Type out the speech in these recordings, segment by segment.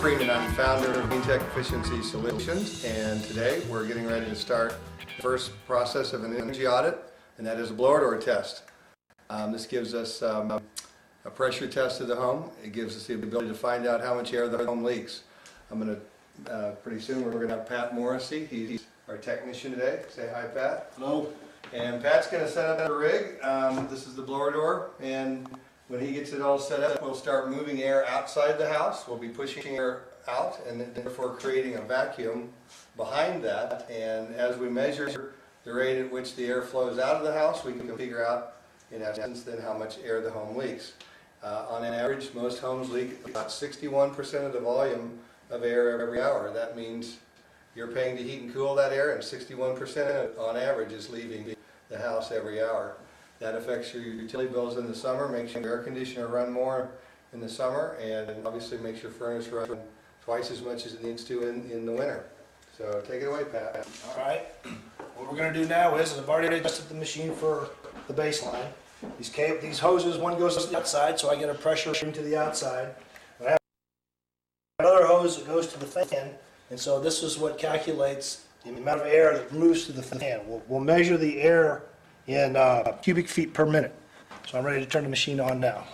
Freeman. I'm founder of Cleantech Efficiency Solutions, and today we're getting ready to start the first process of an energy audit, and that is a blower door test. This gives us a pressure test of the home. It gives us the ability to find out how much air the home leaks. I'm going to, pretty soon we're going to have Pat Morrissey. He's our technician today. Say hi, Pat. Hello. And Pat's going to set up the rig. This is the blower door, and when he gets it all set up, we'll start moving air outside the house. We'll be pushing air out and therefore creating a vacuum behind that. And as we measure the rate at which the air flows out of the house, we can figure out, in essence, then how much air the home leaks. On an average, most homes leak about 61% of the volume of air every hour. That means you're paying to heat and cool that air, and 61% on average is leaving the house every hour. That affects your utility bills in the summer, makes your air conditioner run more in the summer, and obviously makes your furnace run twice as much as it needs to in the winter. So take it away, Pat. All right. What we're going to do now is, I've already adjusted the machine for the baseline. These hoses, one goes to the outside, so I get a pressure into the outside. I have another hose that goes to the fan, and so this is what calculates the amount of air that moves to the fan. We'll measure the air in cubic feet per minute. So I'm ready to turn the machine on now.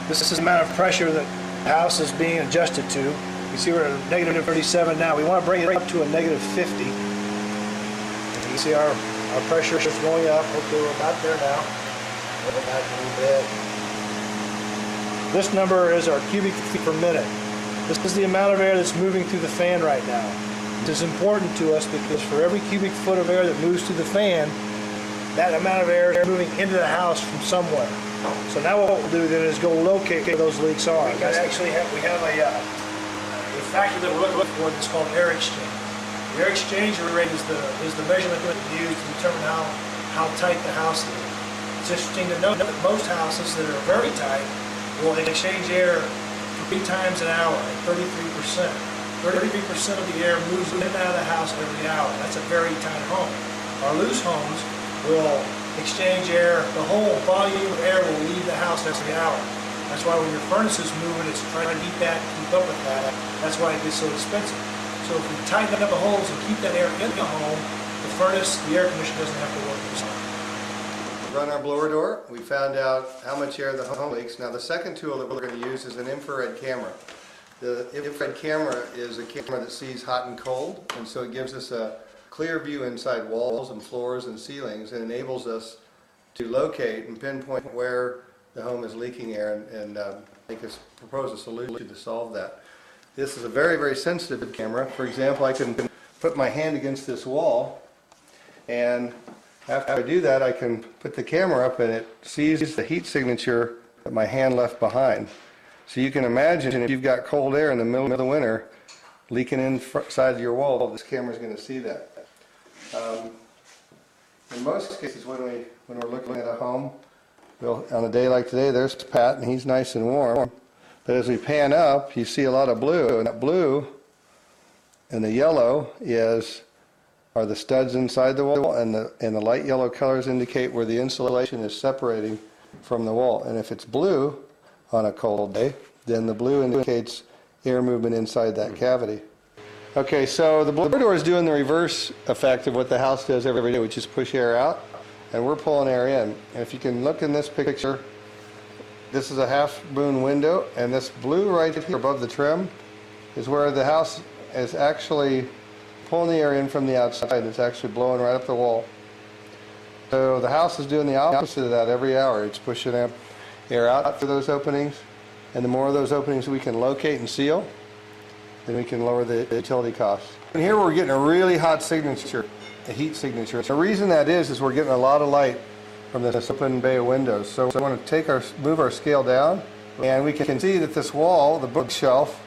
This is the amount of pressure that the house is being adjusted to. You see we're at negative 37 now. We want to bring it up to a negative 50. And you see our pressure is going up. Okay, we're about there now. Go back a little bit. This number is our cubic feet per minute. This is the amount of air that's moving through the fan right now. This is important to us because for every cubic foot of air that moves through the fan, that amount of air is moving into the house from somewhere. So now what we'll do then is go locate where those leaks are. We have a factor that we're looking for that's called air exchange. The air exchange rate is the measurement that we use to determine how tight the house is. It's interesting to note that most houses that are very tight will exchange air 3 times an hour at 33%. 33% of the air moves in and out of the house every hour. That's a very tight home. Our loose homes will exchange air. The whole volume of air will leave the house every hour. That's why when your furnace is moving, it's trying to heat that and keep up with that. That's why it gets so expensive. So if we tighten up the holes and keep that air in the home, the furnace, the air conditioner doesn't have to work as hard. Run our blower door. We found out how much air the home leaks. Now the second tool that we're going to use is an infrared camera. The infrared camera is a camera that sees hot and cold, and so it gives us a clear view inside walls and floors and ceilings, and enables us to locate and pinpoint where the home is leaking air and propose a solution to solve that. This is a very, very sensitive camera. For example, I can put my hand against this wall, and after I do that, I can put the camera up and it sees the heat signature that my hand left behind. So you can imagine if you've got cold air in the middle of the winter leaking inside your wall, this camera is going to see that. In most cases, when we're looking at a home, on a day like today, there's Pat and he's nice and warm. But as we pan up, you see a lot of blue, and that blue and the yellow are the studs inside the wall, and the light yellow colors indicate where the insulation is separating from the wall. And if it's blue on a cold day, then the blue indicates air movement inside that cavity. Okay, so the blower door is doing the reverse effect of what the house does every day, which is push air out, and we're pulling air in. And if you can look in this picture, this is a half moon window, and this blue right here above the trim is where the house is actually pulling the air in from the outside. It's actually blowing right up the wall. So the house is doing the opposite of that every hour. It's pushing air out through those openings, and the more of those openings we can locate and seal, then we can lower the utility costs. And here we're getting a really hot signature, a heat signature. The reason that is we're getting a lot of light from this open bay of windows. So we want to move our scale down, and we can see that this wall, the bookshelf,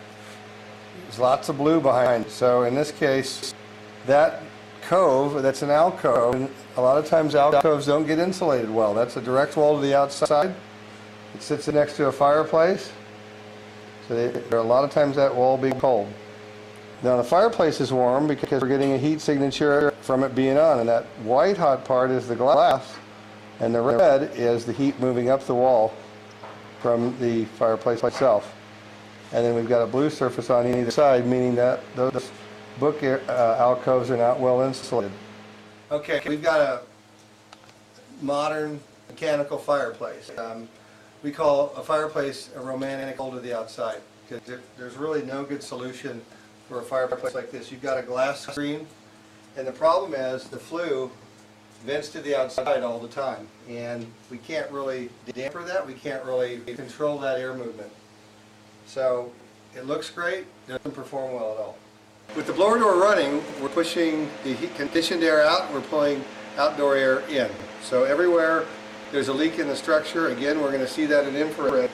there's lots of blue behind it. So in this case, that cove, that's an alcove, and a lot of times alcoves don't get insulated well. That's a direct wall to the outside. It sits next to a fireplace. So there are a lot of times that wall being cold. Now the fireplace is warm because we're getting a heat signature from it being on, and that white hot part is the glass, and the red is the heat moving up the wall from the fireplace itself. And then we've got a blue surface on either side, meaning that those book alcoves are not well insulated. Okay, we've got a modern mechanical fireplace. We call a fireplace a romantic hole to the outside, because there's really no good solution for a fireplace like this. You've got a glass screen, and the problem is the flue vents to the outside all the time, and we can't really damper that. We can't really control that air movement. So it looks great, doesn't perform well at all. With the blower door running, we're pushing the heat conditioned air out, we're pulling outdoor air in. So everywhere there's a leak in the structure, again, we're going to see that in infrared.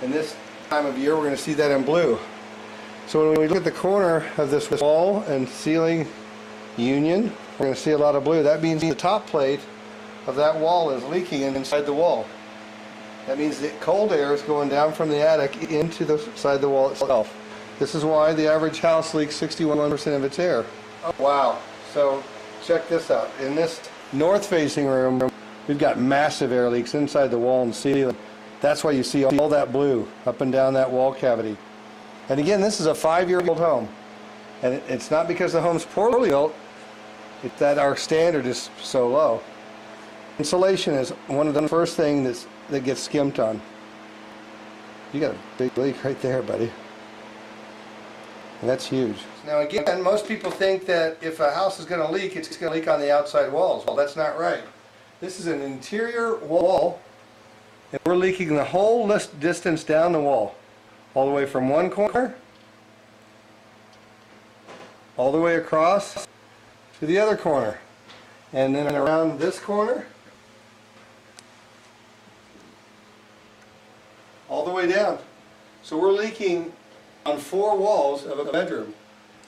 And this time of year, we're going to see that in blue. So when we look at the corner of this wall and ceiling union, we're going to see a lot of blue. That means the top plate of that wall is leaking inside the wall. That means the cold air is going down from the attic into the side of the wall itself. This is why the average house leaks 61% of its air. Wow. So check this out. In this north-facing room, we've got massive air leaks inside the wall and ceiling. That's why you see all that blue up and down that wall cavity. And again, this is a 5-year-old home. And it's not because the home's poorly built, it's that our standard is so low. Insulation is one of the first things that gets skimped on. You got a big leak right there, buddy. And that's huge. Now again, most people think that if a house is going to leak, it's going to leak on the outside walls. Well, that's not right. This is an interior wall, and we're leaking the whole distance down the wall, all the way from one corner, all the way across to the other corner, and then around this corner, all the way down. So we're leaking on 4 walls of a bedroom.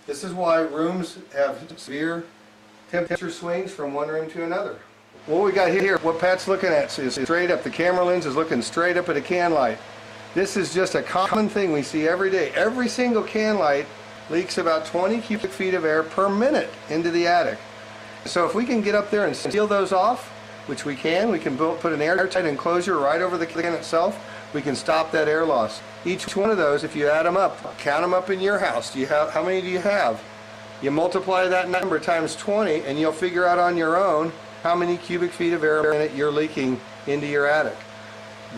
This is why rooms have severe temperature swings from one room to another. What we got here, what Pat's looking at is straight up. The camera lens is looking straight up at a can light. This is just a common thing we see every day. Every single can light leaks about 20 cubic feet of air per minute into the attic. So if we can get up there and seal those off, which we can put an airtight enclosure right over the can itself, we can stop that air loss. Each one of those, if you add them up, count them up in your house. How many do you have? You multiply that number times 20 and you'll figure out on your own how many cubic feet of air per minute you're leaking into your attic.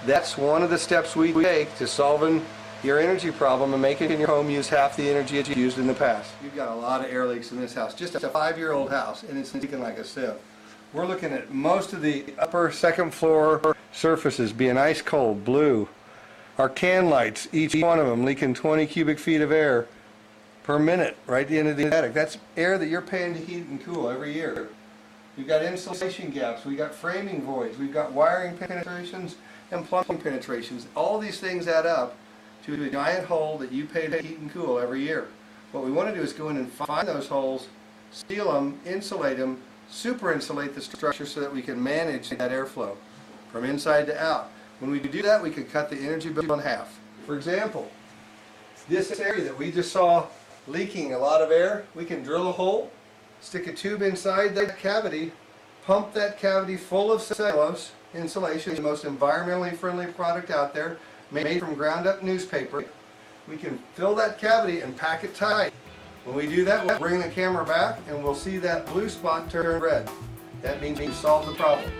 That's one of the steps we take to solving your energy problem and making your home use half the energy it's used in the past. You've got a lot of air leaks in this house. Just a 5-year-old house, and it's leaking like a sieve. We're looking at most of the upper second floor surfaces being ice cold, blue. Our can lights, each one of them leaking 20 cubic feet of air per minute right into the attic. That's air that you're paying to heat and cool every year. We've got insulation gaps, we've got framing voids, we've got wiring penetrations and plumbing penetrations. All these things add up to a giant hole that you pay to heat and cool every year. What we want to do is go in and find those holes, seal them, insulate them, super insulate the structure so that we can manage that airflow from inside to out. When we do that, we can cut the energy bill in half. For example, this area that we just saw leaking a lot of air, we can drill a hole, stick a tube inside that cavity, pump that cavity full of cellulose insulation, the most environmentally friendly product out there, made from ground up newspaper. We can fill that cavity and pack it tight. When we do that, we'll bring the camera back and we'll see that blue spot turn red. That means we've solved the problem.